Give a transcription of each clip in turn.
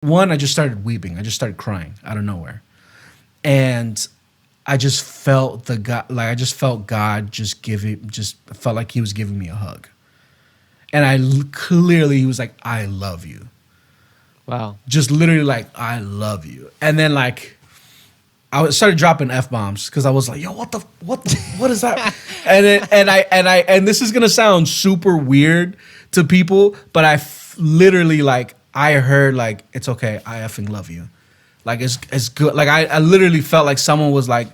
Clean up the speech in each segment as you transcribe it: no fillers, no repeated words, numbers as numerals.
One, I just started weeping. I just started crying out of nowhere. And I just felt the God, like I just felt God just felt like he was giving me a hug. And clearly, he was like, I love you. Wow. Just literally like, I love you. And then like, started dropping F-bombs because I was like, yo, what is that? And this is gonna sound super weird to people, but literally like I heard like, it's okay, I effing love you. Like it's good. Like I literally felt like someone was like,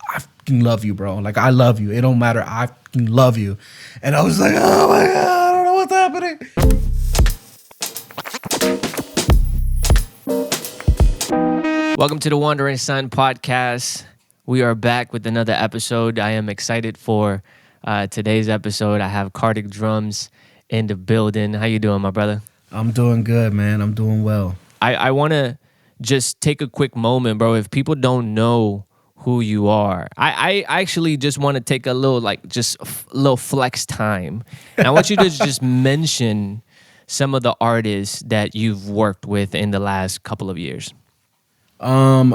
I fucking love you, bro. Like I love you. It don't matter. I fucking love you. And I was like, oh my God, I don't know what's happening. Welcome to the Wandering Son podcast. We are back with another episode. I am excited for today's episode. I have Cardec Drums in the building. How you doing, my brother? I'm doing good, man. I'm doing well. I want to just take a quick moment, bro. If people don't know who you are, I actually just want to take a little, like, just a little flex time. And I want you to just mention some of the artists that you've worked with in the last couple of years.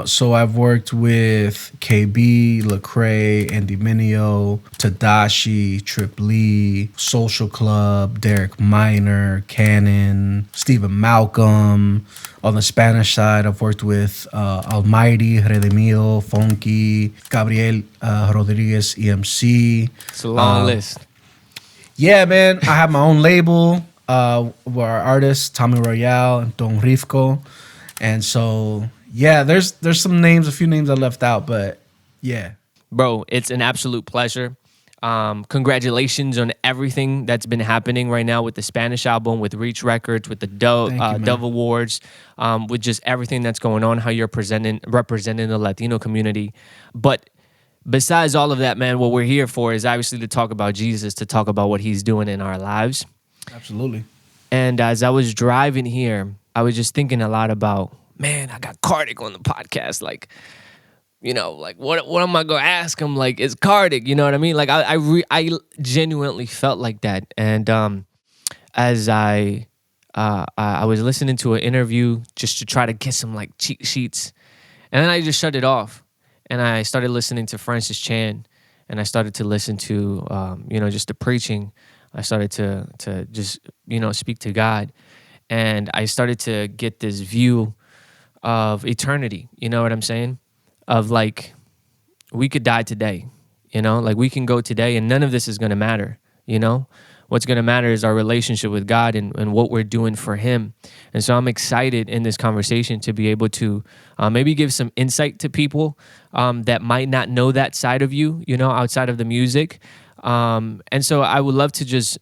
So I've worked with KB, Lecrae, Andy Mineo, Tedashii, Trip Lee, Social Club, Derek Minor, Cannon, Stephen Malcolm. On the Spanish side, I've worked with Almighty, Redimi2, Funky, Gabriel Rodriguez, EMC. It's a long list. Yeah, man. I have my own label where our artists, Tommy Royale Don Ryvcko. And so, yeah, there's some names, a few names I left out, but yeah. Bro, it's an absolute pleasure. Congratulations on everything that's been happening right now with the Spanish album, with Reach Records, with the Dove Awards, with just everything that's going on, how you're representing the Latino community. But besides all of that, man, what we're here for is obviously to talk about Jesus, to talk about what he's doing in our lives. Absolutely. And as I was driving here, I was just thinking a lot about, man, I got Cardec on the podcast. Like, you know, like what am I gonna ask him? Like, it's Cardec, you know what I mean? Like, I genuinely felt like that. And as I was listening to an interview just to try to get some like cheat sheets, and then I just shut it off, and I started listening to Francis Chan, and I started to listen to just the preaching. I started to just speak to God, and I started to get this view of eternity. You know what I'm saying? Of like, we could die today, like we can go today and none of this is going to matter. What's going to matter is our relationship with God and what we're doing for him. And so I'm excited in this conversation to be able to maybe give some insight to people that might not know that side of you, outside of the music. And so I would love to just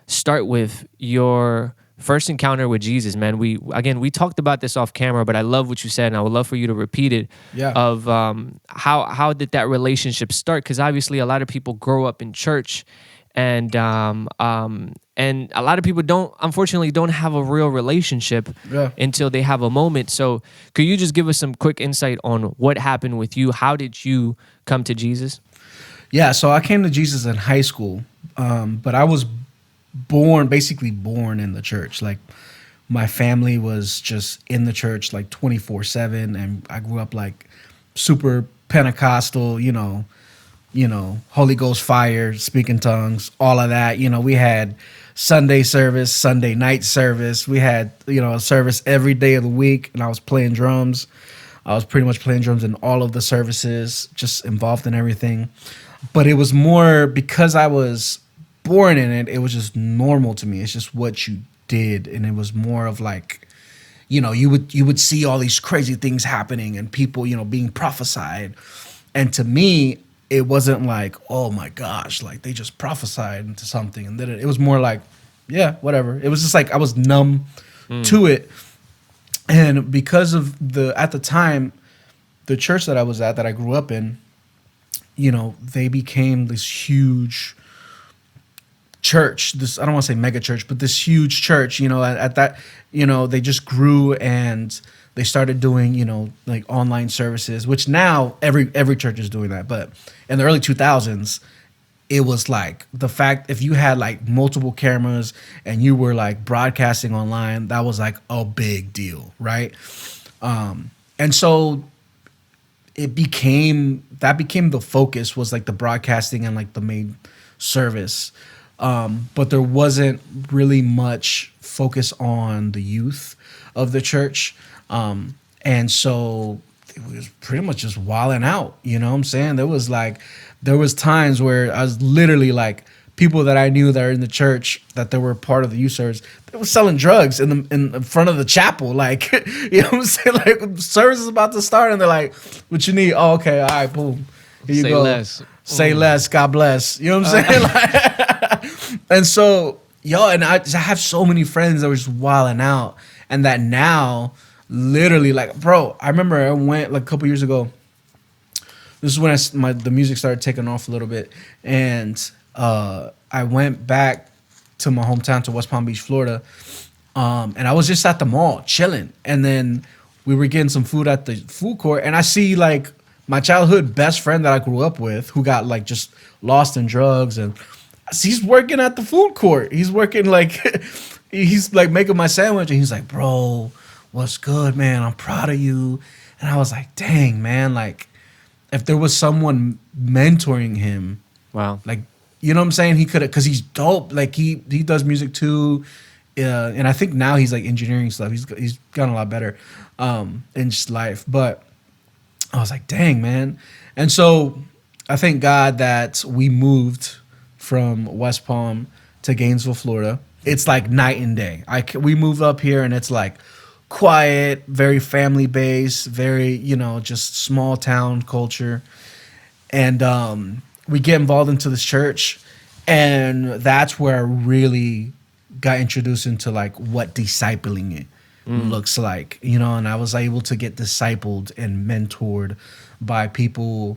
start with your first encounter with Jesus, man. We talked about this off camera, but I love what you said, and I would love for you to repeat it. Yeah. Of how did that relationship start? Because obviously, a lot of people grow up in church, and a lot of people unfortunately don't have a real relationship until they have a moment. So, could you just give us some quick insight on what happened with you? How did you come to Jesus? Yeah, so I came to Jesus in high school, but I was basically born in the church. Like, my family was just in the church like 24/7, and I grew up like super Pentecostal, Holy Ghost fire, speaking tongues, all of that. We had Sunday service, Sunday night service. We had, a service every day of the week, and I was playing drums. I was pretty much playing drums in all of the services, just involved in everything. But it was more because I was born in it, it was just normal to me. It's just what you did. And it was more of like, you would see all these crazy things happening and people, being prophesied. And to me, it wasn't like, oh my gosh, like they just prophesied into something. And then it was more like, yeah, whatever. It was just like I was numb to it. And because of at the time, the church that I was at, that I grew up in, they became this huge church. I don't want to say mega church, but this huge church, at that, they just grew and they started doing, like online services, which now every church is doing that. But in the early 2000s, it was like the fact if you had like multiple cameras and you were like broadcasting online, that was like a big deal, right? And so became the focus, was like the broadcasting and like the main service. But there wasn't really much focus on the youth of the church. And so it was pretty much just wilding out, you know what I'm saying? There was times where I was literally like, people that I knew that are in the church, that they were part of the youth service, they were selling drugs in front of the chapel. Like, you know what I'm saying? Like, service is about to start, and they're like, "What you need? Oh, okay, all right, boom. Here you Say go. less. Say less. God bless." You know what I'm saying? Like, and so, and I have so many friends that were just wilding out, and that now, literally, like, bro, I remember I went like a couple years ago. This is when the music started taking off a little bit, and I went back to my hometown, to West Palm Beach, Florida, and I was just at the mall chilling, and then we were getting some food at the food court, and I see like my childhood best friend that I grew up with, who got like just lost in drugs, and he's working at the food court. He's working like he's like making my sandwich, and he's like, "Bro, what's good, man? I'm proud of you." And I was like, "Dang, man, like if there was someone mentoring him, Wow. like." You know what I'm saying? He could have, because he's dope. Like he does music too, and I think now he's like engineering stuff. He's gotten a lot better in just life. But I was like, dang, man. And so I thank God that we moved from West Palm to Gainesville, Florida. It's like night and day. We moved up here, and it's like quiet, very family based, very, just small town culture, and we get involved into this church, and that's where I really got introduced into like what discipling it looks like, and I was able to get discipled and mentored by people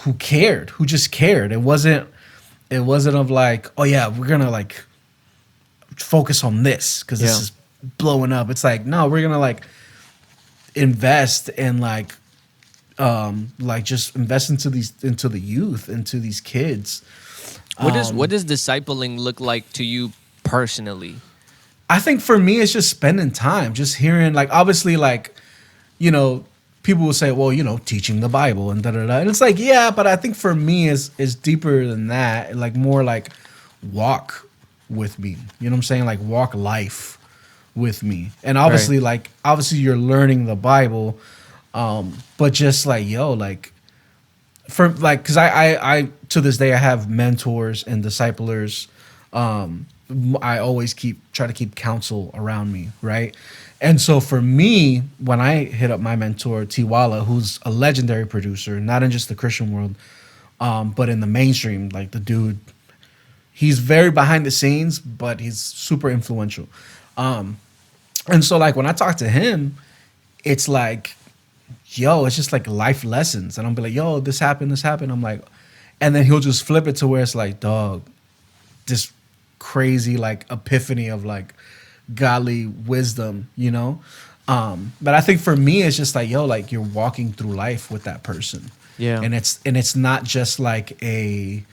who just cared. It wasn't of like, oh yeah, we're gonna like focus on this because this is blowing up. It's like, no, we're gonna like invest in like just invest into the youth, into these kids. What does discipling look like to you personally? I think for me, it's just spending time, just hearing, like, obviously, like, people will say, well, teaching the Bible and da-da-da. And it's like, yeah, but I think for me is deeper than that. Like more like walk with me. You know what I'm saying? Like walk life with me. And obviously, obviously you're learning the Bible, but just like, for like, because I to this day I have mentors and disciplers. I always try to keep counsel around me, right? And so for me, when I hit up my mentor Tiwala, who's a legendary producer, not in just the Christian world, but in the mainstream, like the dude, he's very behind the scenes, but he's super influential. And so like when I talk to him, it's like, it's just like life lessons. And I'll be like, yo, this happened. I'm like, and then he'll just flip it to where it's like, dog, this crazy like epiphany of like godly wisdom, But I think for me, it's just like, like you're walking through life with that person. Yeah. And it's not just like a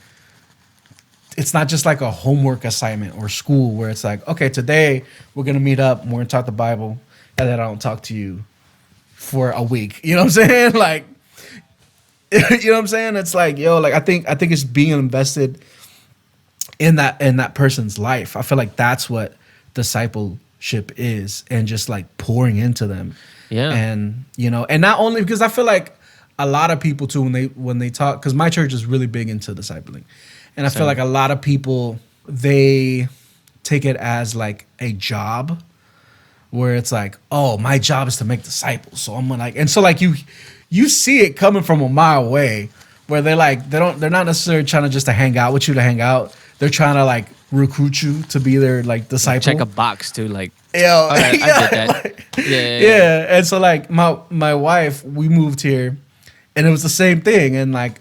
homework assignment or school where it's like, okay, today we're going to meet up and we're going to talk the Bible, and then I don't talk to you for a week. You know what I'm saying? Like, you know what I'm saying? It's like, like I think it's being invested in that person's life. I feel like that's what discipleship is, and just like pouring into them. Yeah. And and not only because I feel like a lot of people too, when they talk, because my church is really big into discipling, and I feel like a lot of people, they take it as like a job, where it's like, oh, my job is to make disciples, so I'm gonna like, and so like you see it coming from a mile away, where they're not necessarily trying to just to hang out with you to hang out. They're trying to like recruit you to be their like disciple. Check a box too, like, all right, I get that. Like, yeah. And so like my wife, we moved here, and it was the same thing. And like,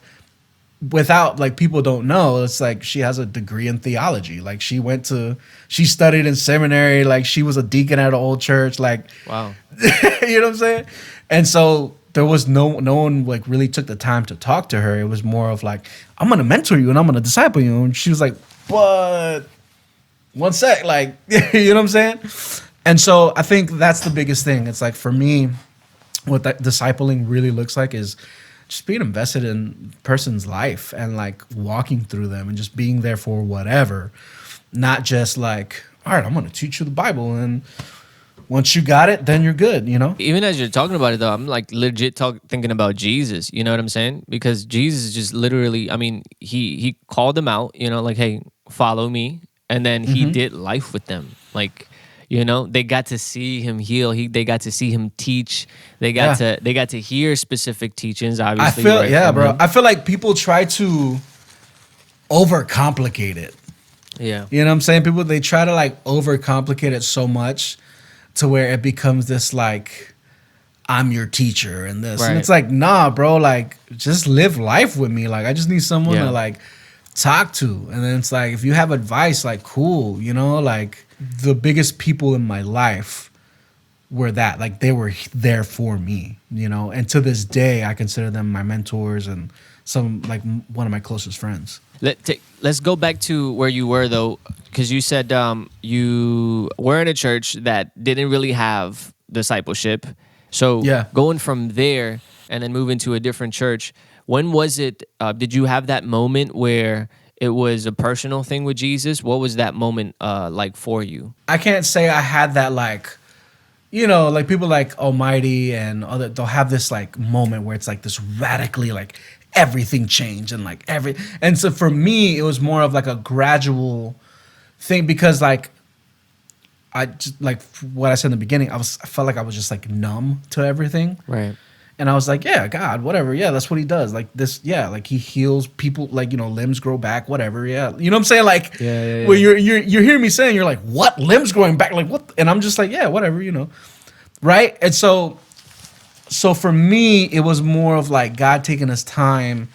without like, people don't know, it's like she has a degree in theology. Like she studied in seminary. Like she was a deacon at an old church. Like, wow. you know what I'm saying? And so there was no one like really took the time to talk to her. It was more of like, I'm gonna mentor you and I'm gonna disciple you. And she was like, but one sec, like, you know what I'm saying? And so I think that's the biggest thing. It's like, for me, what that discipling really looks like is just being invested in a person's life and like walking through them and just being there for whatever, not just like, all right, I'm gonna teach you the Bible, and once you got it, then you're good, you know? Even as you're talking about it, though, I'm like legit thinking about Jesus. You know what I'm saying? Because Jesus just literally, I mean, he called them out. You know, like, hey, follow me, and then he did life with them. Like, you know, they got to see him heal. They got to see him teach. They got to hear specific teachings. Obviously, I feel right, bro. him. I feel like people try to overcomplicate it. Yeah, You know what I'm saying? People, they try to like overcomplicate it so much to where it becomes this like, I'm your teacher and this. Right. And it's like, nah, bro, like just live life with me. Like I just need someone to like talk to. And then it's like, if you have advice, like cool, you know, like the biggest people in my life were that, like they were there for me, you know? And to this day, I consider them my mentors and some like one of my closest friends. Let's go back to where you were, though, because you said you were in a church that didn't really have discipleship. So going from there and then moving to a different church, when was it, did you have that moment where it was a personal thing with Jesus? What was that moment like for you? I can't say I had that like, you know, like people like Almighty and other, they'll have this like moment where it's like this radically like everything changed and like and so for me it was more of like a gradual thing, because like I just like what I said in the beginning, I felt like I was just like numb to everything, right? And I was like, yeah, God, whatever, yeah, that's what he does, like this, yeah, like he heals people, like, you know, limbs grow back, whatever, yeah, you know what I'm saying, like where you're hearing me saying, you're like, what, limbs growing back, like what, and I'm just like, yeah, whatever, you know, right? And so for me, it was more of like God taking his time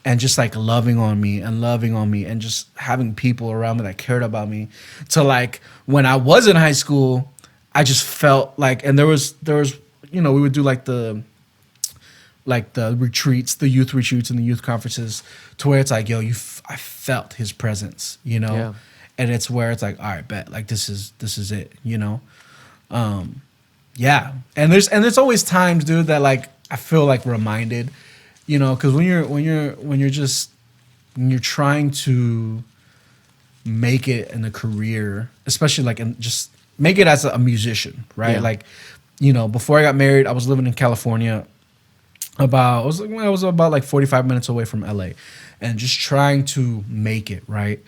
and just like loving on me and just having people around me that cared about me. To like when I was in high school, I just felt like, and there was, you know, we would do like the retreats, the youth retreats and the youth conferences, to where it's like, yo, I felt his presence, you know? Yeah. And it's where it's like, all right, bet, like this is it, you know? Yeah, and there's always times, dude, that like I feel like reminded, you know, because when you're trying to make it in a career, especially like in just make it as a musician, right? Yeah. Like, you know, before I got married, I was living in California. I was about like 45 minutes away from LA, and just trying to make it, right?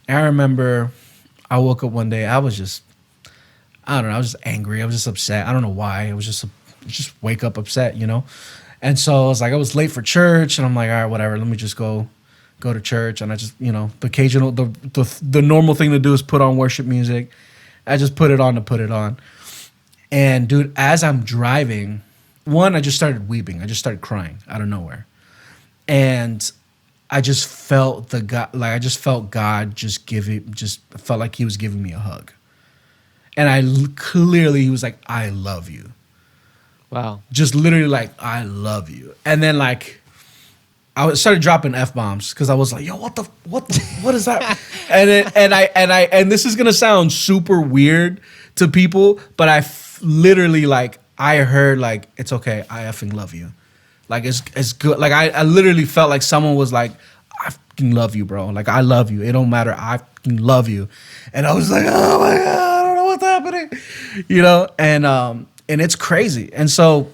And I remember I woke up one day, I was just angry. I was just upset. I don't know why. I was just wake up upset, you know? And so I was like, I was late for church, and I'm like, all right, whatever. Let me just go to church. And I just, you know, the normal thing to do is put on worship music. I just put it on to put it on. And dude, as I'm driving, I just started weeping. I just started crying out of nowhere. And I just felt God just felt like he was giving me a hug. And clearly, he was like, I love you. Wow. Just literally like, I love you. And then like, I started dropping F-bombs because I was like, yo, what is that? and this is going to sound super weird to people, but literally like, I heard like, it's okay, I effing love you. Like, it's good. Like, I literally felt like someone was like, I fucking love you, bro. Like, I love you. It don't matter. I fucking love you. And I was like, oh my God, I don't know what's happening. You know? And it's crazy. And so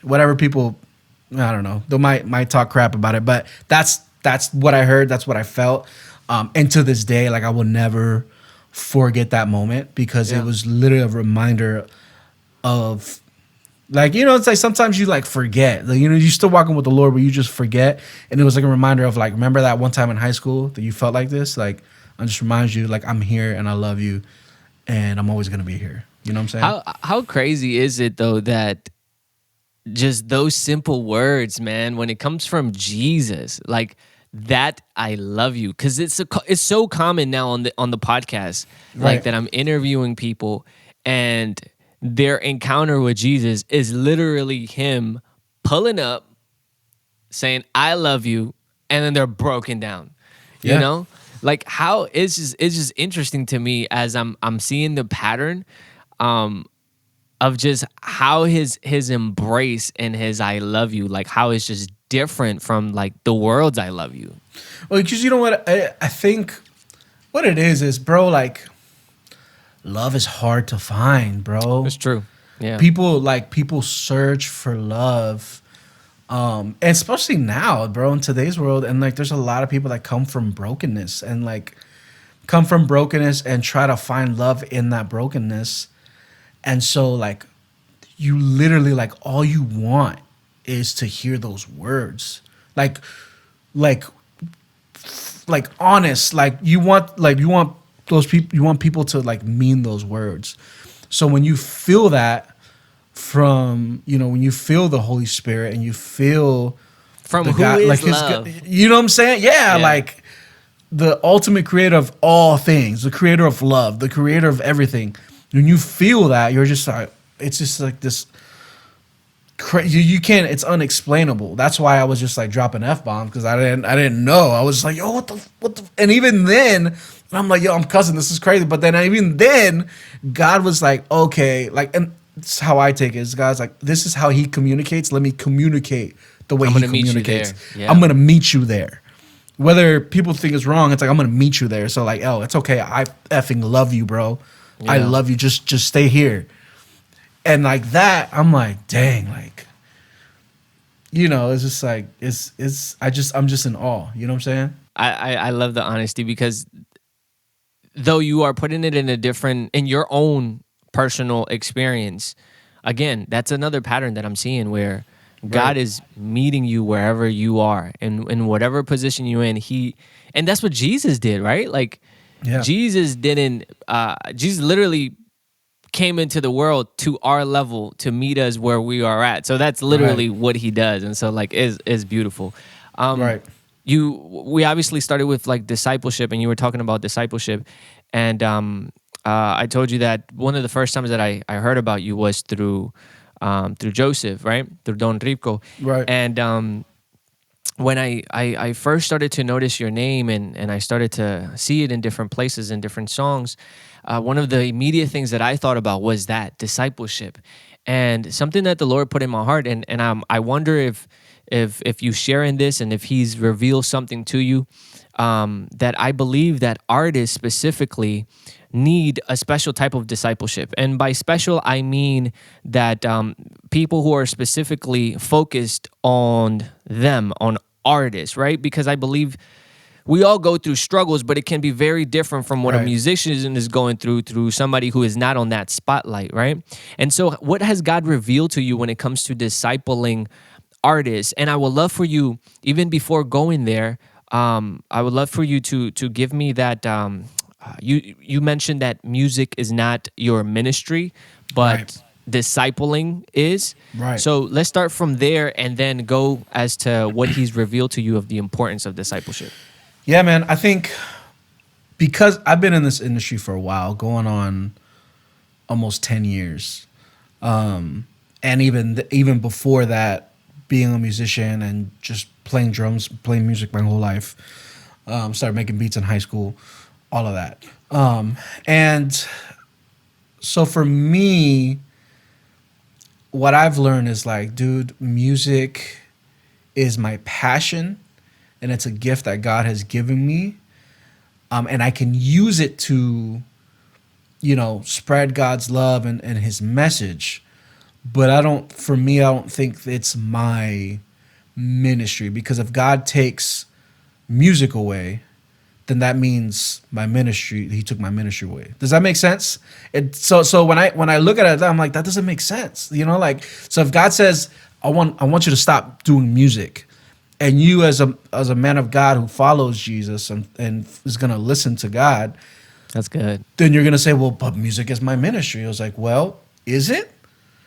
whatever people, I don't know, they might talk crap about it, but that's what I heard. That's what I felt. And to this day, like, I will never forget that moment, because it was literally a reminder of, like, you know, it's like sometimes you like forget, like, you know, you're still walking with the Lord, but you just forget. And it was like a reminder of like, remember that one time in high school that you felt like this? Like, I just remind you, like, I'm here and I love you and I'm always going to be here. You know what I'm saying? How crazy is it though that just those simple words, man, when it comes from Jesus, like that, I love you, because it's so common now on the podcast, like that I'm interviewing people and their encounter with Jesus is literally him pulling up, saying I love you, and then they're broken down. You Yeah. know? Like how it's just interesting to me as I'm seeing the pattern of just how his embrace and his I love you, like how it's just different from like the world's I love you. Well, because you know what? I think what it is, bro, like, love is hard to find, bro. It's true. Yeah. People search for love. And especially now, bro, in today's world, and like there's a lot of people that come from brokenness and try to find love in that brokenness. And so like you literally like all you want is to hear those words. Like honest, like you want those people, you want people to like mean those words. So when you feel that from, when you feel the Holy Spirit and you feel From the who God, is like love? you know what I'm saying? Yeah, like the ultimate creator of all things, the creator of love, the creator of everything. When you feel that, you're just like, it's just like this. You can't. It's unexplainable. That's why I was just like dropping F-bombs because I didn't know. I was like, yo, what the, and even then, I'm like, yo, I'm cussing. This is crazy. But then even then, God was like, okay, like, and it's how I take it. Is God's like, this is how He communicates. Let me communicate the way He communicates. Yeah. I'm gonna meet you there. Whether people think it's wrong, it's like I'm gonna meet you there. So like, oh, it's okay. I effing love you, bro. I Yeah. love you. Just stay here. And like that, I'm like, dang, like, it's just like I'm just in awe. You know what I'm saying? I love the honesty because though you are putting it in your own personal experience, again, that's another pattern that I'm seeing where God is meeting you wherever you are and in whatever position you're in. And that's what Jesus did, right? Like Jesus literally came into the world to our level to meet us where we are at. So that's literally what He does. And so like is beautiful. We obviously started with like discipleship, and you were talking about discipleship, and I told you that one of the first times that I heard about you was through Joseph, right? Through Don Ryvcko. Right. And when I first started to notice your name and I started to see it in different places in different songs, one of the immediate things that I thought about was that discipleship, and something that the Lord put in my heart, and I wonder if you share in this and if He's revealed something to you, that I believe that artists specifically need a special type of discipleship. And by special, I mean that people who are specifically focused on them, on artists, right? Because I believe we all go through struggles, but it can be very different from what a musician is going through somebody who is not on that spotlight, right? And so what has God revealed to you when it comes to discipling artists? And I would love for you, even before going there, I would love for you to give me that. You mentioned that music is not your ministry, but discipling is. Right. So let's start from there and then go as to what He's revealed to you of the importance of discipleship. Yeah, man. I think because I've been in this industry for a while, going on almost 10 years, and even before that, being a musician and just playing drums, playing music my whole life. Started making beats in high school, all of that. And so for me, what I've learned is like, dude, music is my passion, and it's a gift that God has given me. And I can use it to, spread God's love and His message. But I don't think it's my ministry, because if God takes music away, then that means my ministry, He took my ministry away. Does that make sense? So when I look at it, I'm like, that doesn't make sense. So if God says, I want you to stop doing music, and you as a man of God who follows Jesus and is gonna listen to God, that's good. Then you're gonna say, well, but music is my ministry. I was like, well, is it?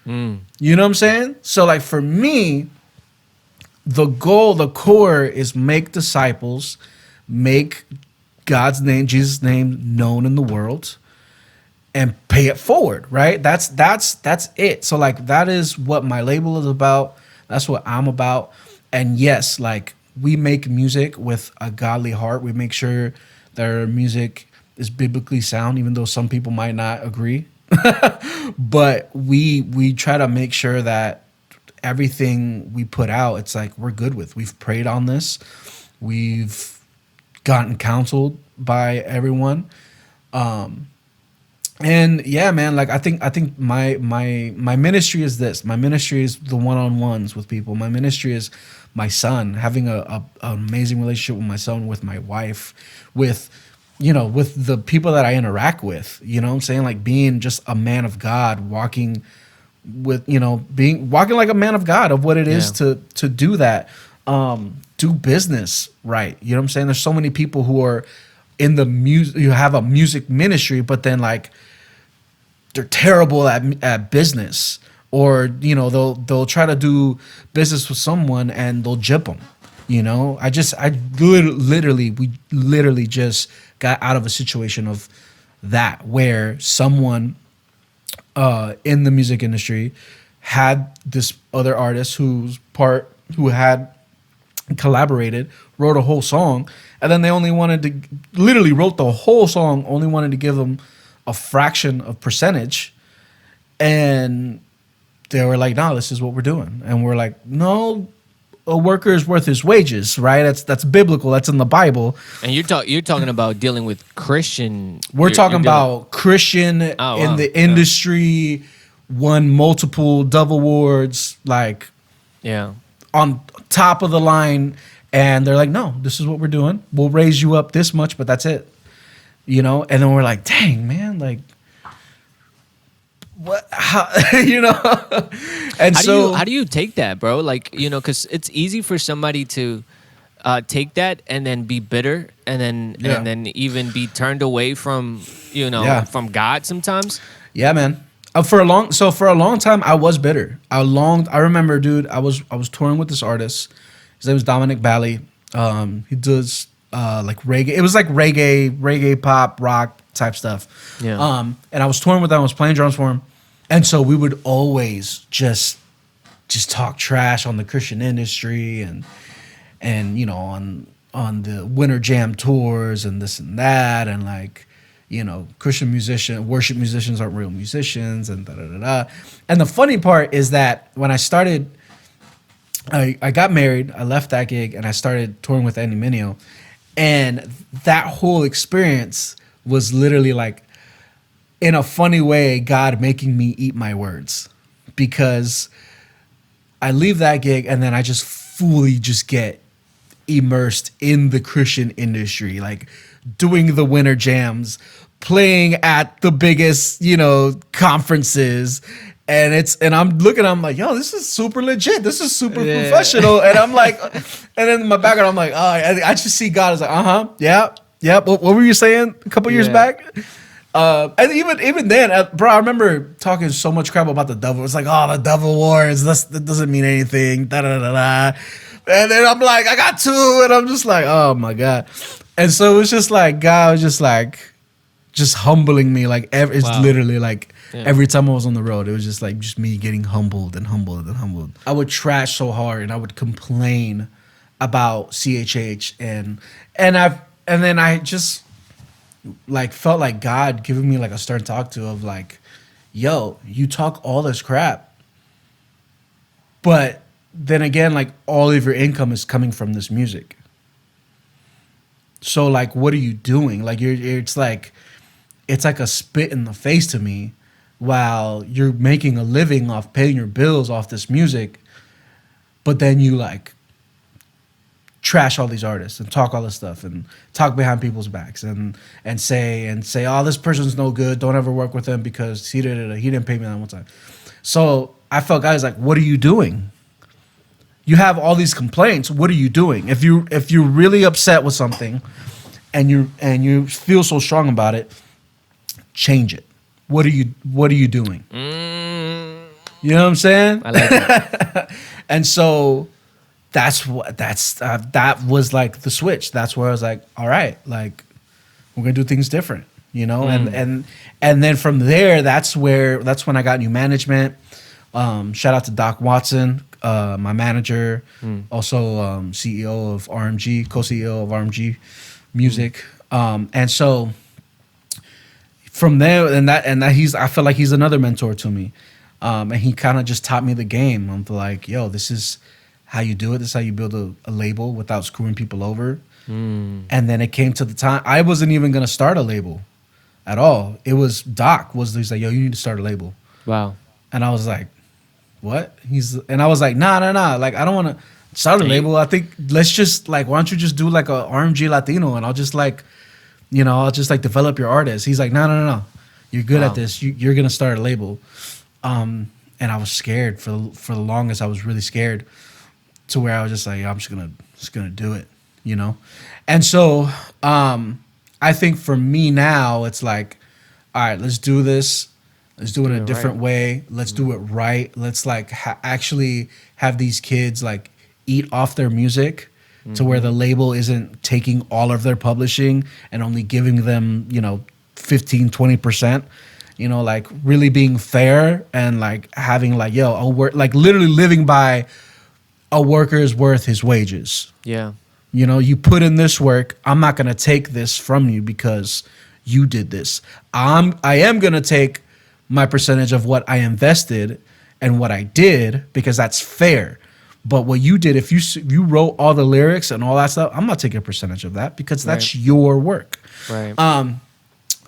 You know what I'm saying? So like for me, the goal, the core is make disciples, make God's name, Jesus' name known in the world, and pay it forward, right? That's it. So like that is what my label is about. That's what I'm about. And yes, like we make music with a godly heart. We make sure that our music is biblically sound, even though some people might not agree. But we try to make sure that everything we put out, it's like we're good with. We've prayed on this. We've gotten counseled by everyone. And yeah, man, like I think my ministry is this. My ministry is the one-on-ones with people. My ministry is my son, having an amazing relationship with my son, with my wife, with with the people that I interact with. You know what I'm saying? Like being just a man of God, walking with, walking like a man of God, of what it is to do that. Do business right. You know what I'm saying? There's so many people who are in the music, you have a music ministry, but then like they're terrible at business, or they'll try to do business with someone and they'll jip them. We literally just got out of a situation of that, where someone in the music industry had this other artist who had collaborated, wrote a whole song, and then they only wanted to, literally wrote the whole song, only wanted to give them a fraction of percentage, and they were like, no, this is what we're doing. And we're like, no, a worker is worth his wages, right? That's biblical, that's in the Bible. And you're talking about dealing with Christian. We're talking about Christian in the industry, won multiple Dove Awards, like on top of the line, and they're like, no, this is what we're doing. We'll raise you up this much, but that's it. And then we're like, dang, man, like, what? How, And how do you take that, bro? Like, because it's easy for somebody to take that and then be bitter, and then even be turned away from from God sometimes. Yeah, man. For a long time, I was bitter. I remember, dude, I was touring with this artist. His name was Dominic Bally. He does like reggae. It was like reggae pop, rock type stuff. Yeah. And I was touring with him. I was playing drums for him. And so we would always just talk trash on the Christian industry and on the Winter Jam tours and this and that, and like, Christian worship musicians aren't real musicians, and da-da-da-da. And the funny part is that when I started, I got married, I left that gig, and I started touring with Andy Mineo. And that whole experience was literally like, in a funny way, God making me eat my words, because I leave that gig and then I just fully just get immersed in the Christian industry, like doing the winter jams, playing at the biggest, conferences. And I'm like, yo, this is super legit. This is super professional. And I'm like, and then in my background, I'm like, oh, I just see God as like, yeah. What were you saying a couple years back? And even then, bro, I remember talking so much crap about the devil. It's like, oh, the Dove Awards, that doesn't mean anything. Da da da da. And then I'm like, I got two, and I'm just like, oh my God. And so it's just like God was just humbling me. Like it's literally like every time I was on the road, it was just like me getting humbled and humbled and humbled. I would trash so hard, and I would complain about CHH, and then I just like felt like God giving me like a stern talk to of like, yo, you talk all this crap, but then again, like all of your income is coming from this music. So like, what are you doing? Like it's like a spit in the face to me, while you're making a living off paying your bills off this music, but then you like trash all these artists and talk all this stuff and talk behind people's backs and say, oh, this person's no good, don't ever work with him because he didn't pay me that one time. So I felt guys like, what are you doing? You have all these complaints. What are you doing? If you're really upset with something and you feel so strong about it, change it. What are you doing? You know what I'm saying? I like that. And so that was like the switch. That's where I was like, all right, like we're gonna do things different, and then from there, that's when I got new management. Shout out to Doc Watson. my manager, also CEO of RMG, co-CEO of RMG Music, and so from there, and that I feel like he's another mentor to me, and he kind of just taught me the game. I'm like, yo, this is how you do it. This is how you build a label without screwing people over. And then it came to the time I wasn't even gonna start a label at all. It was he's like, yo, you need to start a label. Wow. And I was like, what? And I was like, nah. Like, I don't want to start a label. I think let's just like, why don't you just do like a RMG Latino, and I'll just like, I'll just like develop your artist. He's like, no. You're good at this. You're gonna start a label. And I was scared for the longest. I was really scared to where I was just like, I'm just gonna do it, And so I think for me now, it's like, all right, let's do this. Let's do it a different way. Let's do it right. Let's like actually have these kids like eat off their music to where the label isn't taking all of their publishing and only giving them, 15, 20%, like really being fair and like having like, yo, like literally living by a worker's worth his wages. Yeah. You put in this work. I'm not going to take this from you because you did this. I am going to take my percentage of what I invested and what I did because that's fair. But what you did, if you wrote all the lyrics and all that stuff, I'm not taking a percentage of that because that's your work. Right.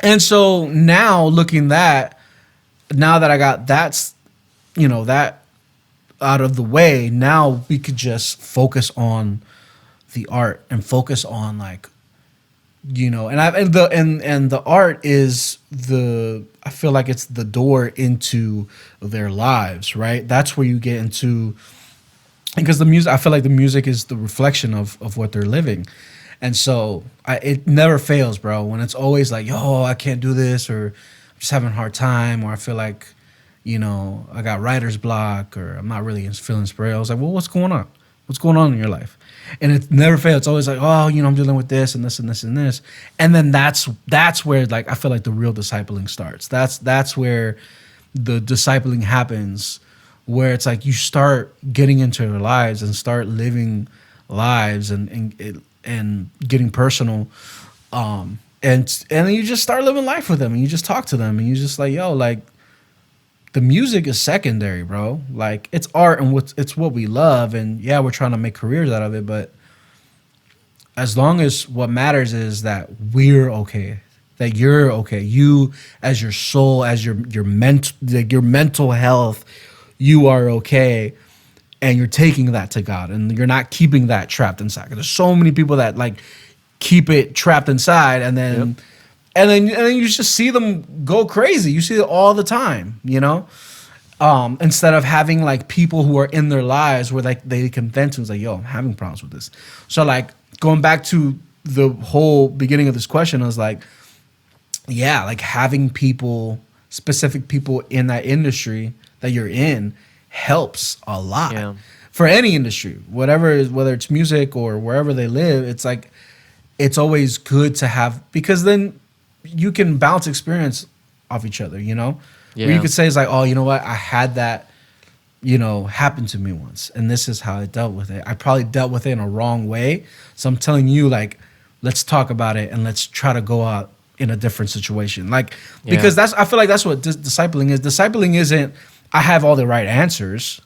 And so now now that I got that out of the way, now we could just focus on the art and focus on like, and the art is I feel like it's the door into their lives, right? That's where you get into, because I feel like the music is the reflection of what they're living. And so it never fails, bro. When it's always like, yo, I can't do this, or I'm just having a hard time, or I feel like, I got writer's block, or I'm not really feeling inspired. I was like, well, what's going on? What's going on in your life? And it never fails. It's always like, oh, I'm dealing with this and this and this and this. And then that's where like I feel like the real discipling starts. That's where the discipling happens, where it's like you start getting into their lives and start living lives and getting personal. And then you just start living life with them, and you just talk to them, and you just like, yo, like, the music is secondary, bro. Like, it's art and it's what we love, and yeah, we're trying to make careers out of it, but as long as what matters is that we're okay, that you're okay, you as your soul, as your mental health, you are okay, and you're taking that to God, and you're not keeping that trapped inside. There's so many people that like keep it trapped inside, and then. Yep. And then you just see them go crazy. You see it all the time, instead of having like people who are in their lives where like they can vent to. It's like, yo, I'm having problems with this. So like going back to the whole beginning of this question, I was like, yeah, like having specific people in that industry that you're in helps a lot for any industry, whether it's music or wherever they live. It's like, it's always good to have, because then you can bounce experience off each other, Where you could say, it's like, oh, you know what? I had that, happen to me once, and this is how I dealt with it. I probably dealt with it in a wrong way. So I'm telling you, like, let's talk about it and let's try to go out in a different situation. Like, because I feel like that's what discipling is. Discipling isn't, I have all the right answers.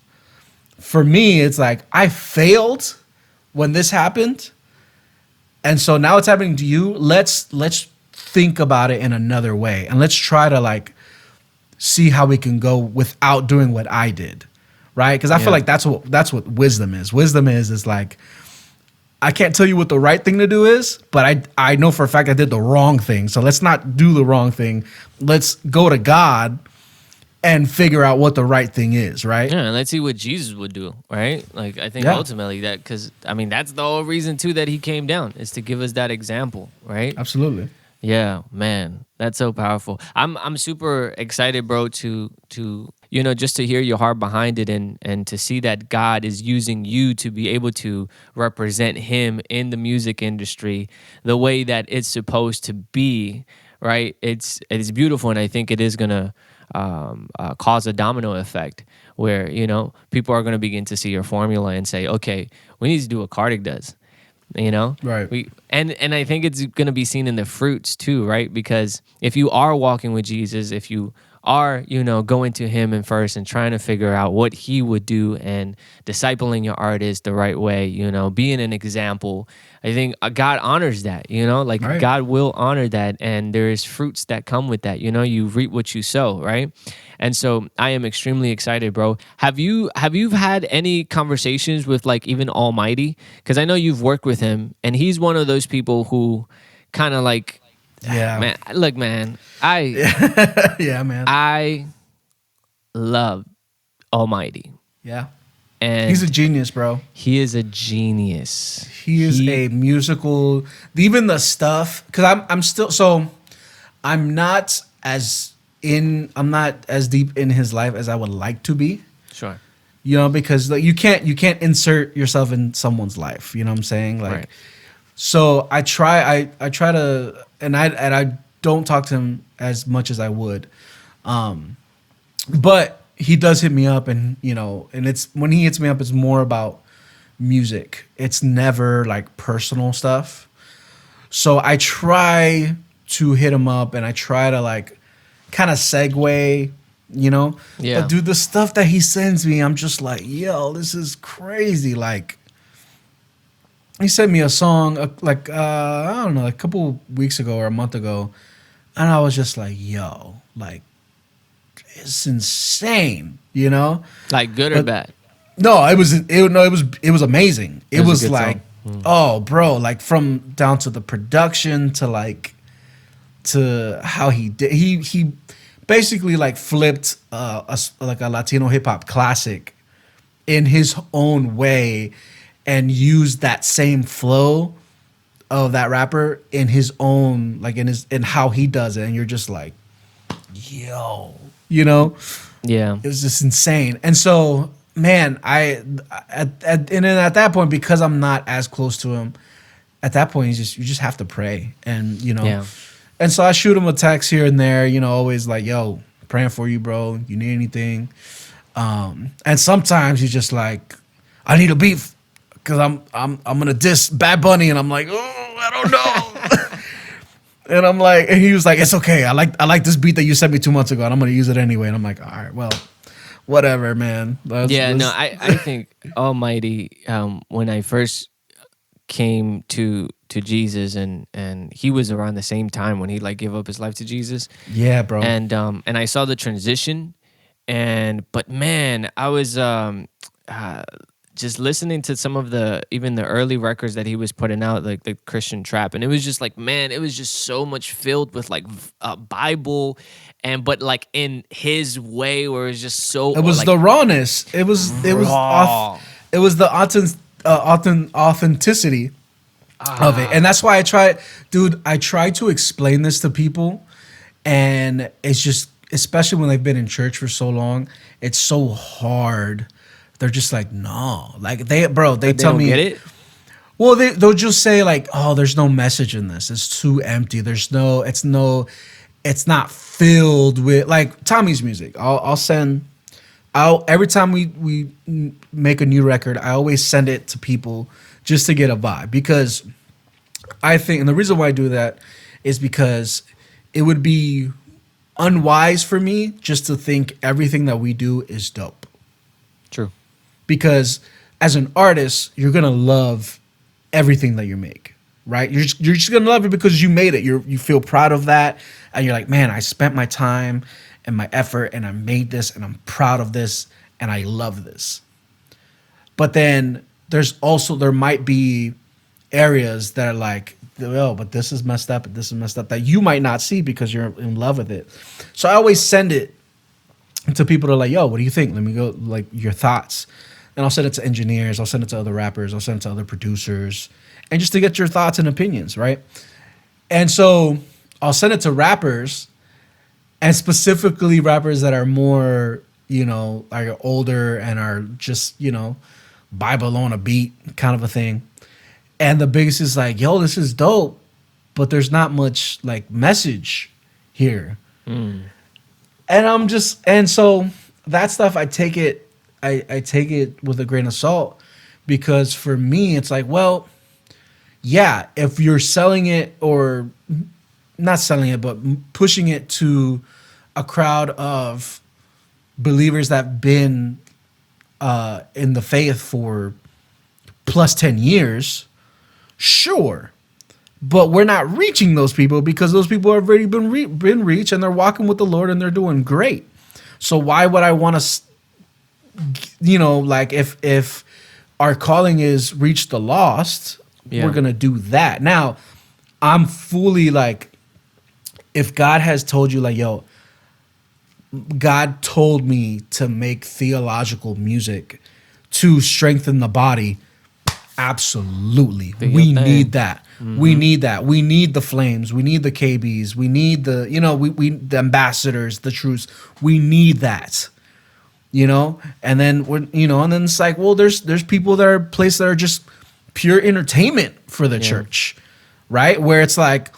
For me, it's like, I failed when this happened, and so now it's happening to you. Let's think about it in another way, and let's try to like see how we can go without doing what I did, right? Because I feel like that's what wisdom is. Wisdom is like, I can't tell you what the right thing to do is, but I know for a fact I did the wrong thing. So let's not do the wrong thing. Let's go to God and figure out what the right thing is, right? Yeah, and let's see what Jesus would do, right? Like, I think ultimately that, because I mean, that's the whole reason too that he came down, is to give us that example, right? Absolutely. Yeah, man, that's so powerful. I'm super excited, bro, to just to hear your heart behind it, and to see that God is using you to be able to represent him in the music industry the way that it's supposed to be, right? It's beautiful, and I think it is gonna cause a domino effect where, you know, people are going to begin to see your formula and say, okay, we need to do what Cardec does. You know, Right. And I think it's going to be seen in the fruits too, right? Because if you are walking with Jesus, if you are, you know, going to him in first and trying to figure out what he would do and discipling your artist the right way, you know, being an example, I think God honors that, you know, like Right. God will honor that, and there's fruits that come with that. You know, you reap what you sow, right? And so I am extremely excited, bro. Have you had any conversations with like even Almighty? Because I know you've worked with him, and he's one of those people who kind of like, Yeah. man, look, man, Yeah, man. I love Almighty, Yeah. and He's a genius, bro. he is a genius. He is a musical, even the stuff, because I'm still, so I'm not as deep in his life as I would like to be, Sure. you know, because like you can't insert yourself in someone's life, you know what I'm saying? Like, Right. so I try to, and I don't talk to him as much as I would, but he does hit me up, and you know, and it's when he hits me up, it's more about music. It's never like personal stuff. So I try to hit him up, and I try to like kind of segue, you know. Yeah. But dude, the stuff that he sends me, I'm just like, yo, this is crazy. Like, he sent me a song I don't know, a couple weeks ago or a month ago, and I was just like, yo, like, it's insane, you know. Like good or But- bad? No, it was amazing. It was a was good like, song. oh, bro, like from down to the production to like to how he did. He basically like flipped like a Latino hip hop classic in his own way and used that same flow of that rapper in his own, like in how he does it, and you're just like, yo, you know. Yeah. It was just insane. And so, man, at that point, because I'm not as close to him, at that point, you just have to pray, and you know. Yeah. And so I shoot him a text here and there, you know, always like, "Yo, praying for you, bro. You need anything?" And sometimes he's just like, "I need a beef because I'm gonna diss Bad Bunny," and I'm like, "Oh, I don't know." And I'm like, and he was like, "It's okay. I like this beat that you sent me 2 months ago, and I'm gonna use it anyway." And I'm like, "All right, well, whatever, man." I think Almighty, when I first came to Jesus, and he was around the same time when he like gave up his life to Jesus, yeah, bro. and I saw the transition, but man, I was just listening to some of even the early records that he was putting out, like the Christian trap, and it was just like, man, it was just so much filled with like Bible, but like in his way, where it was just so. It was like, the rawness. It was raw. it was the authenticity of it, and that's why I try to explain this to people, and it's just, especially when they've been in church for so long, it's so hard. They're just like, no, like they tell don't me, get it. well, they'll just say like, oh, there's no message in this. It's too empty. It's not filled with, like Tommy's music. Every time we make a new record, I always send it to people just to get a vibe, because I think, and the reason why I do that is because it would be unwise for me just to think everything that we do is dope. True. Because as an artist, you're gonna love everything that you make, right? You're just gonna love it because you made it. You feel proud of that, and you're like, man, I spent my time and my effort, and I made this, and I'm proud of this, and I love this. But then there might be areas that are like, oh, but this is messed up, and this is messed up, that you might not see because you're in love with it. So I always send it to people that are like, yo, what do you think? Let me go, like, your thoughts. And I'll send it to engineers, I'll send it to other rappers, I'll send it to other producers, and just to get your thoughts and opinions, right? And so I'll send it to rappers, and specifically rappers that are more, you know, like older and are just, you know, Bible on a beat kind of a thing. And the biggest is like, yo, this is dope, but there's not much like message here. And I'm just, and so that stuff, I take it, I take it with a grain of salt, because for me, it's like, well, yeah, if you're selling it, or not selling it, but pushing it to a crowd of believers that have been in the faith for plus 10 years, sure. But we're not reaching those people, because those people have already been reached, and they're walking with the Lord, and they're doing great. So why would I want to, like, if our calling is reach the lost, we're going to do that. Now, I'm fully like, if God has told you, like, yo, God told me to make theological music to strengthen the body, absolutely. We need that. Mm-hmm. We need that. We need the Flames. We need the KBs. We need the, we the Ambassadors, the Truths. We need that. And then and then it's like, well, there's people that are placed that are just pure entertainment for the church, right? Where it's like,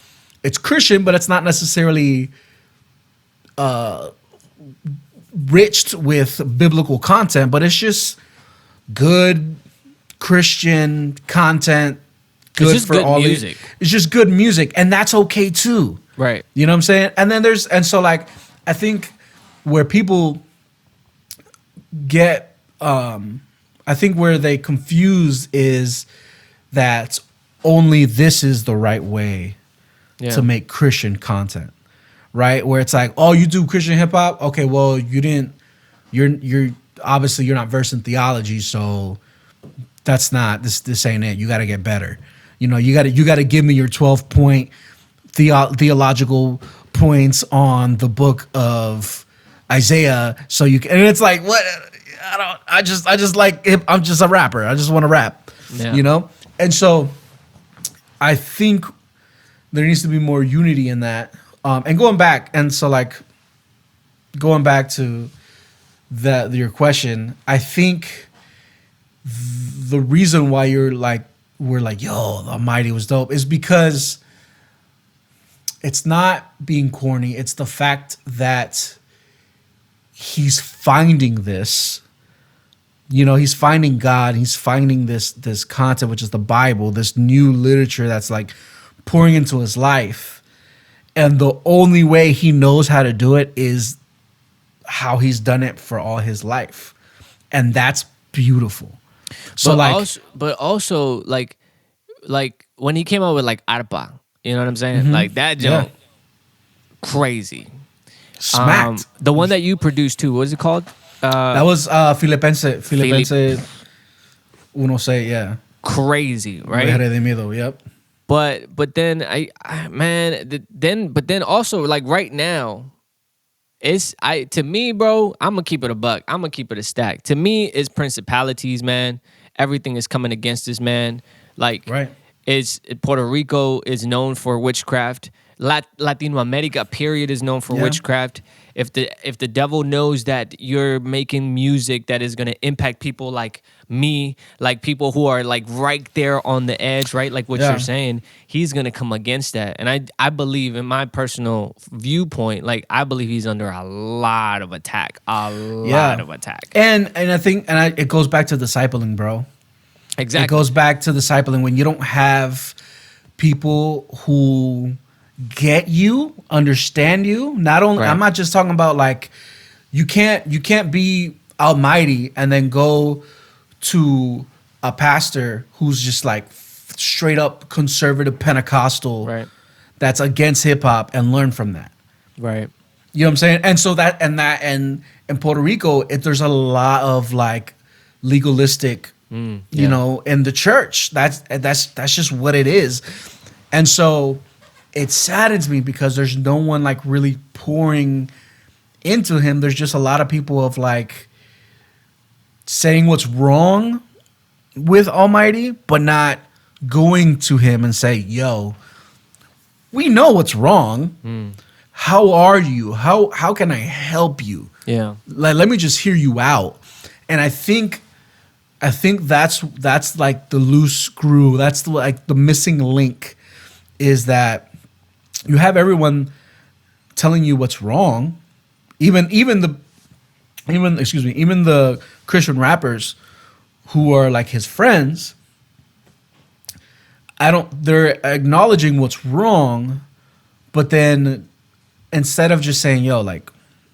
it's Christian, but it's not necessarily rich with biblical content, but it's just good Christian content, good for all music. It's just good music, and that's okay too, right? You know what I'm saying? And then so like, I think where people get, I think where they confuse is that only this is the right way to make Christian content, right? Where it's like, oh, you do Christian hip hop, okay, well, you're obviously you're not versed in theology, so that's not this ain't it. You got to get better. You got to give me your 12-point theological points on the book of Isaiah, so you can. And it's like, what? I just like hip. I'm just a rapper. I just want to rap. Yeah. And so I think there needs to be more unity in that. And going back to your question, I think the reason why we're like, yo, the Almighty was dope, is because it's not being corny. It's the fact that he's finding this, he's finding God. He's finding this content, which is the Bible, this new literature that's like pouring into his life. And the only way he knows how to do it is how he's done it for all his life. And that's beautiful. So but also like when he came out with like Arpa, you know what I'm saying? Mm-hmm. Like that joke, crazy. Smacked. The one that you produced too, what is it called? That was Filipense Uno Se, yeah. Crazy, right? Redimi2, yep. But then also like right now, to me, bro, I'm gonna keep it a buck. I'm gonna keep it a stack. To me, it's principalities, man. Everything is coming against us, man. Like, right. Puerto Rico is known for witchcraft. Latino America, period, is known for witchcraft. If the devil knows that you're making music that is gonna impact people like me, like people who are like right there on the edge, right? Like what you're saying, he's gonna come against that. And I believe, in my personal viewpoint, like I believe he's under a lot of attack. And I think it goes back to discipling, bro. Exactly. It goes back to discipling when you don't have people who get you, understand you. Not only, right. I'm not just talking about like, you can't be almighty and then go to a pastor who's just like straight up conservative Pentecostal, right, that's against hip hop, and learn from that. Right. You know what I'm saying? And so and in Puerto Rico, there's a lot of like legalistic, in the church. That's just what it is. And so it saddens me because there's no one like really pouring into him. There's just a lot of people of like saying what's wrong with Almighty, but not going to him and say, yo, we know what's wrong. How are you? How can I help you? Yeah. Like, let me just hear you out. And I think that's like the loose screw. That's like the missing link, is that you have everyone telling you what's wrong, even the Christian rappers who are like his friends, they're acknowledging what's wrong, but then instead of just saying, yo, like,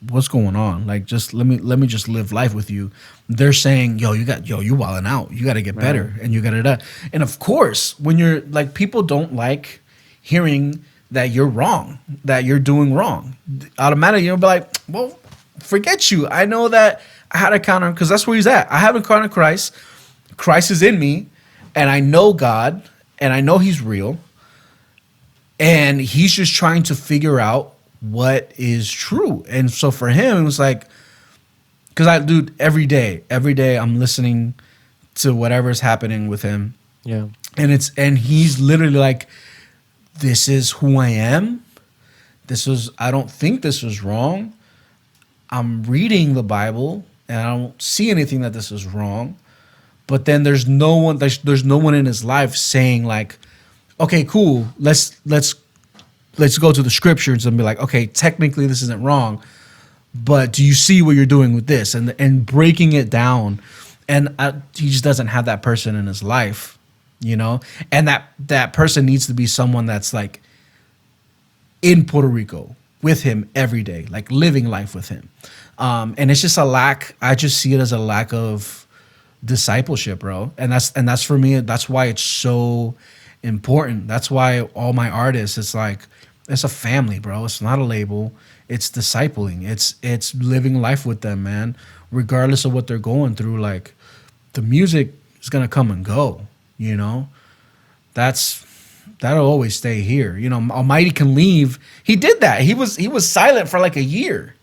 what's going on? Like, just let me just live life with you. They're saying, you wilding out. You got to get better, and you got to. And of course, when you're like, people don't like hearing that you're wrong, that you're doing wrong. Automatically, you'll be like, well, forget you. I know that I had a encounter, because that's where he's at. I have encountered Christ. Christ is in me, and I know God, and I know He's real, and He's just trying to figure out what is true. And so for him, it was like, because dude, every day I'm listening to whatever's happening with him. Yeah. And he's literally like, this is who I am. I don't think this was wrong. I'm reading the Bible and I don't see anything that this is wrong. But then there's no one in his life saying like, okay, cool, let's go to the scriptures and be like, okay, technically this isn't wrong, but do you see what you're doing with this? And breaking it down. And he just doesn't have that person in his life, you know? And that person needs to be someone that's like in Puerto Rico with him every day, like living life with him. And it's just a lack. I just see it as a lack of discipleship, bro. And that's for me. That's why it's so important. That's why all my artists, it's like, it's a family, bro. It's not a label. It's discipling. It's living life with them, man. Regardless of what they're going through, like the music is gonna come and go. You know, that'll always stay here. You know, Almighty can leave. He did that. He was silent for like a year.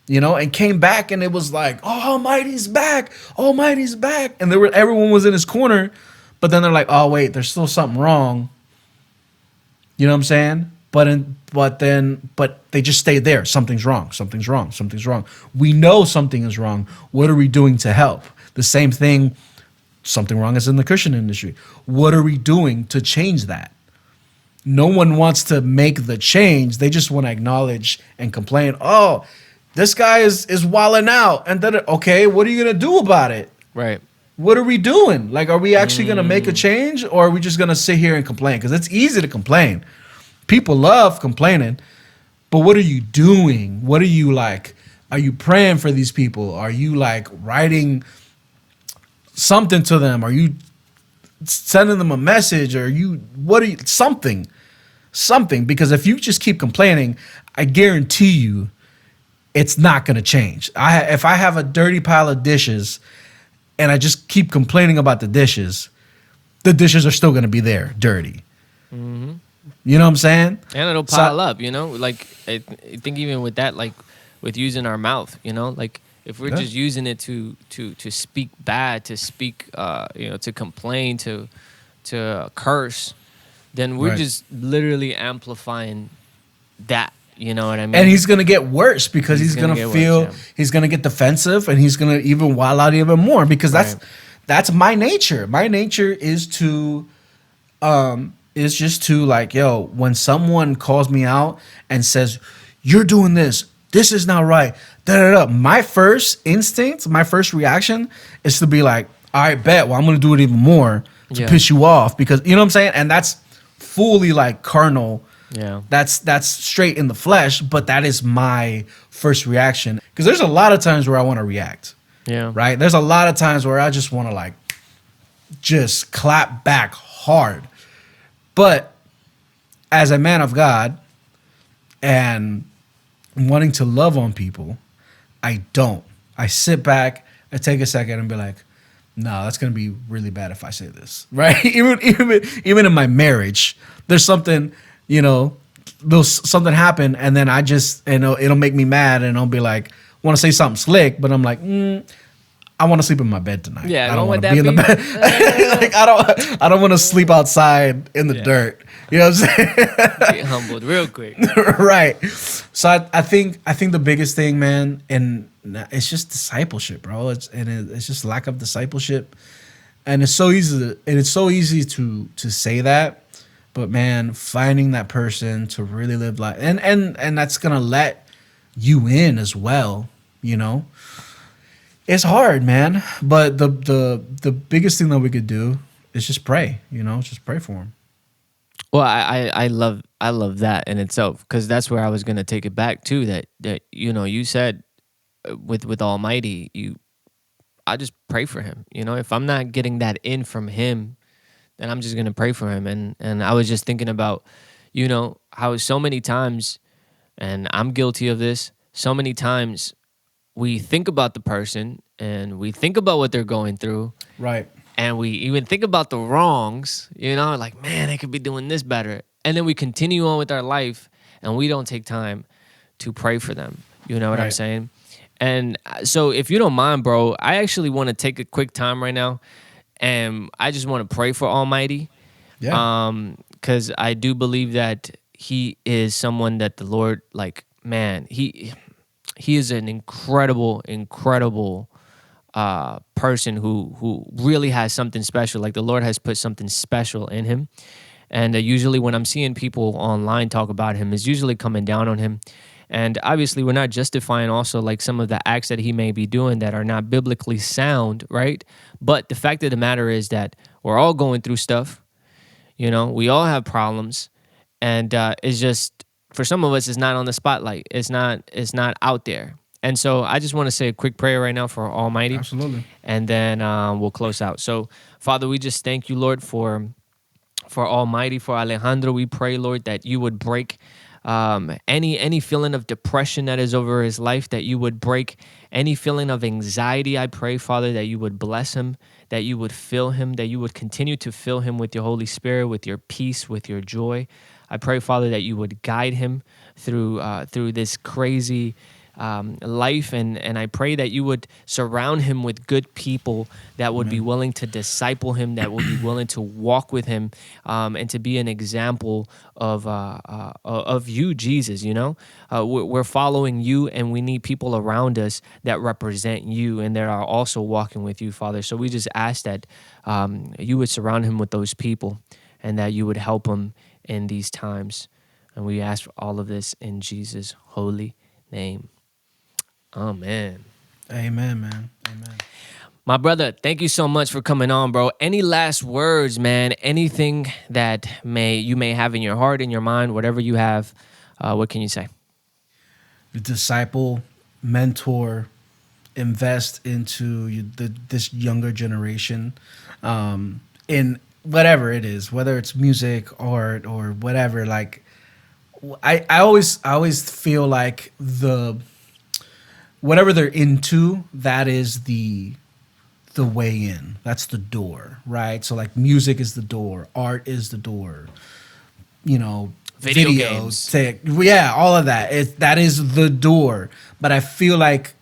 You know, and came back, and it was like, oh, Almighty's back. Almighty's back. And everyone was in his corner, but then they're like, oh wait, there's still something wrong. You know what I'm saying? But they just stay there. Something's wrong. Something's wrong. Something's wrong. We know something is wrong. What are we doing to help? The same thing. Something wrong is in the Christian industry. What are we doing to change that? No one wants to make the change. They just want to acknowledge and complain. Oh, this guy is wilding out. And then, okay, what are you gonna do about it? Right. What are we doing? Like, are we actually gonna make a change, or are we just gonna sit here and complain? Because it's easy to complain. People love complaining, but what are you doing? What are you like? Are you praying for these people? Are you like writing something to them? Are you sending them a message? Something? Because if you just keep complaining, I guarantee you it's not going to change. If I have a dirty pile of dishes and I just keep complaining about the dishes are still going to be there, dirty. Mm-hmm. You know what I'm saying? And it'll pile up, you know? Like, I think even with that, like, with using our mouth, you know? Like, if we're just using it to speak bad, to speak, to complain, to curse, then we're just literally amplifying that, you know what I mean? And he's going to get worse because he's going to feel, he's going to get defensive, and he's going to even wild out even more, because that's my nature. My nature is to... is just to like, yo, when someone calls me out and says, you're doing this is not right, my first instinct, my first reaction is to be like, all right, bet, well, I'm going to do it even more to piss you off, because, you know what I'm saying? And that's fully like carnal. Yeah. That's straight in the flesh, but that is my first reaction. Because there's a lot of times where I want to react. Yeah. Right? There's a lot of times where I just want to like just clap back hard. But as a man of God and wanting to love on people, I don't. I sit back, I take a second and be like, no, that's going to be really bad if I say this, right? Even in my marriage, there's something, you know, something happen, and then I just, you know, it'll make me mad, and I'll be like, want to say something slick, but I'm like, I want to sleep in my bed tonight. Yeah, I don't want to be in the bed. Like, I don't want to sleep outside in the dirt. You know what I'm saying? Get humbled real quick. Right. So I think the biggest thing, man, and it's just discipleship, bro. It's just lack of discipleship, and it's so easy to say that, but man, finding that person to really live life, and that's gonna let you in as well, you know. It's hard, man, but the biggest thing that we could do is just pray, you know, just pray for him. Well, I love that in itself, because that's where I was gonna take it back to, that you know, you said with Almighty, I just pray for him. You know, if I'm not getting that in from him, then I'm just gonna pray for him. And I was just thinking about, you know, how so many times, and I'm guilty of this, so many times we think about the person and we think about what they're going through, Right. and we even think about the wrongs, you know, like, man, they could be doing this better. And then we continue on with our life and we don't take time to pray for them. You know what I'm Right. saying? And so if you don't mind, bro, I actually want to take a quick time right now, and I just want to pray for Almighty. Yeah. Because I do believe that he is someone that the Lord, like, man, he is an incredible person who really has something special. Like, the Lord has put something special in him. And usually when I'm seeing people online talk about him, is usually coming down on him. And obviously we're not justifying also like some of the acts that he may be doing that are not biblically sound, right? But the fact of the matter is that we're all going through stuff. You know, we all have problems, and it's just, for some of us, it's not on the spotlight. It's not out there. And so I just want to say a quick prayer right now for Almighty, Absolutely. and then we'll close out. So, Father, we just thank you, Lord, for Almighty, for Alejandro. We pray, Lord, that you would break any feeling of depression that is over his life, that you would break any feeling of anxiety. I pray, Father, that you would bless him, that you would fill him, that you would continue to fill him with your Holy Spirit, with your peace, with your joy. I pray, Father, that you would guide him through this crazy life, and I pray that you would surround him with good people that would be willing to disciple him, that would be willing to walk with him, and to be an example of you, Jesus. You know, we're following you, and we need people around us that represent you and that are also walking with you, Father. So we just ask that you would surround him with those people, and that you would help him in these times. And we ask for all of this in Jesus' holy name. Amen. Amen, man. Amen. My brother, thank you so much for coming on, bro. Any last words, man? Anything that you may have in your heart, in your mind, whatever you have, what can you say? Disciple, mentor, invest into this younger generation, in whatever it is, whether it's music, art, or whatever. Like, I always feel like whatever they're into, that is the way in. That's the door, right? So like, music is the door, art is the door, you know, Video videos, games. yeah, all of that. That is the door. But I feel like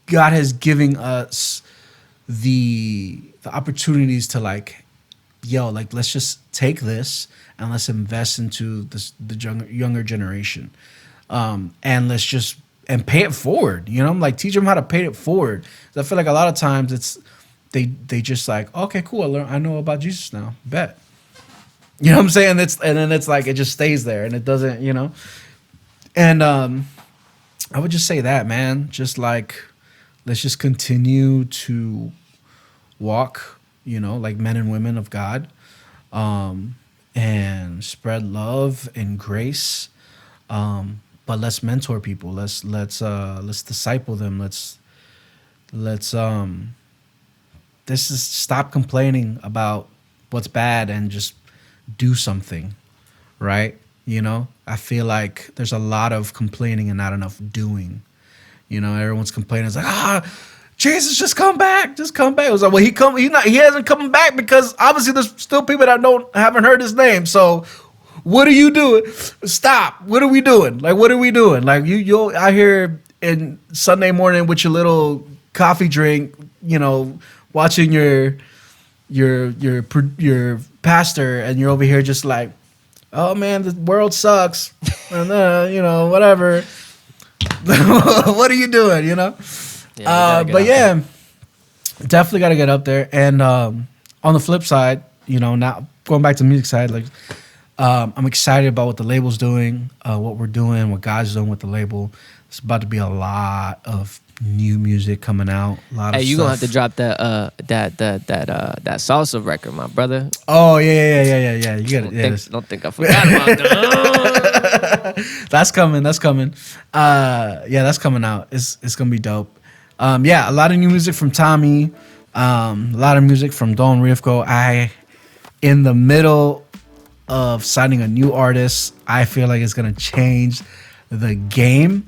God has given us the opportunities to, like, yo, like, let's just take this and let's invest into the younger generation, and let's just and pay it forward. You know, I'm like, teach them how to pay it forward. 'Cause I feel like a lot of times it's they just like, okay, cool, I know about Jesus now, bet. You know what I'm saying? And then it's like, it just stays there and it doesn't, you know. And I would just say that, man, just like, let's just continue to walk, you know, like men and women of God, and spread love and grace. But let's mentor people. Let's disciple them. Let's this is stop complaining about what's bad and just do something, right? You know, I feel like there's a lot of complaining and not enough doing. You know, everyone's complaining. It's like, Jesus, just come back. Just come back. It was like, well, he hasn't come back because obviously there's still people that haven't heard his name. So what are you doing? Stop. What are we doing? Like, what are we doing? Like, you're out here in Sunday morning with your little coffee drink, you know, watching your pastor, and you're over here just like, oh man, the world sucks, and you know, whatever. What are you doing? You know. Yeah, but yeah, definitely got to get up there. And on the flip side, you know, now going back to the music side, like, I'm excited about what the label's doing, what we're doing, what God's doing with the label. It's about to be a lot of new music coming out. A lot Hey, of you stuff. gonna have to drop that salsa record, my brother. Oh yeah. You got it. Don't think I forgot about that. That's coming. That's coming. Yeah, that's coming out. It's gonna be dope. Yeah, a lot of new music from Tommy. A lot of music from Don Ryvcko. I in the middle of signing a new artist. I feel like it's gonna change the game.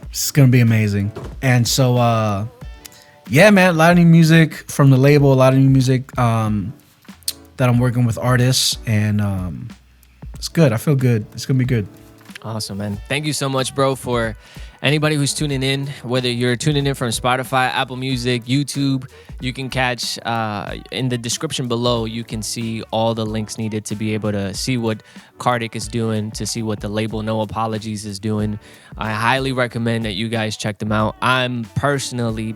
It's gonna be amazing. And so yeah, man, a lot of new music from the label, a lot of new music that I'm working with artists, and it's good. I feel good. It's gonna be good. Awesome, man. Thank you so much, bro, for anybody who's tuning in, whether you're tuning in from Spotify, Apple Music, YouTube, you can catch in the description below, you can see all the links needed to be able to see what Cardec is doing, to see what the label No Apologies is doing. I highly recommend that you guys check them out. I'm personally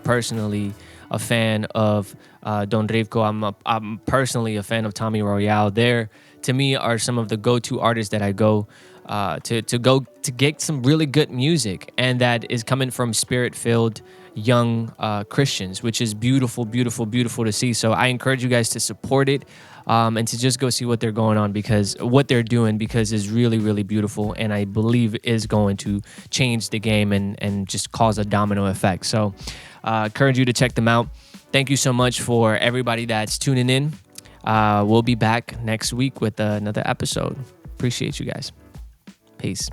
a fan of Don Ryvcko. I'm personally a fan of Tommy Royale. There, to me, are some of the go-to artists that I go to get some really good music, and that is coming from spirit-filled young Christians, which is beautiful to see. So I encourage you guys to support it and to just go see what they're going on, because what they're doing, because is really beautiful, and I believe is going to change the game and just cause a domino effect. So encourage you to check them out. Thank you so much for everybody that's tuning in. We'll be back next week with another episode. Appreciate you guys. Peace.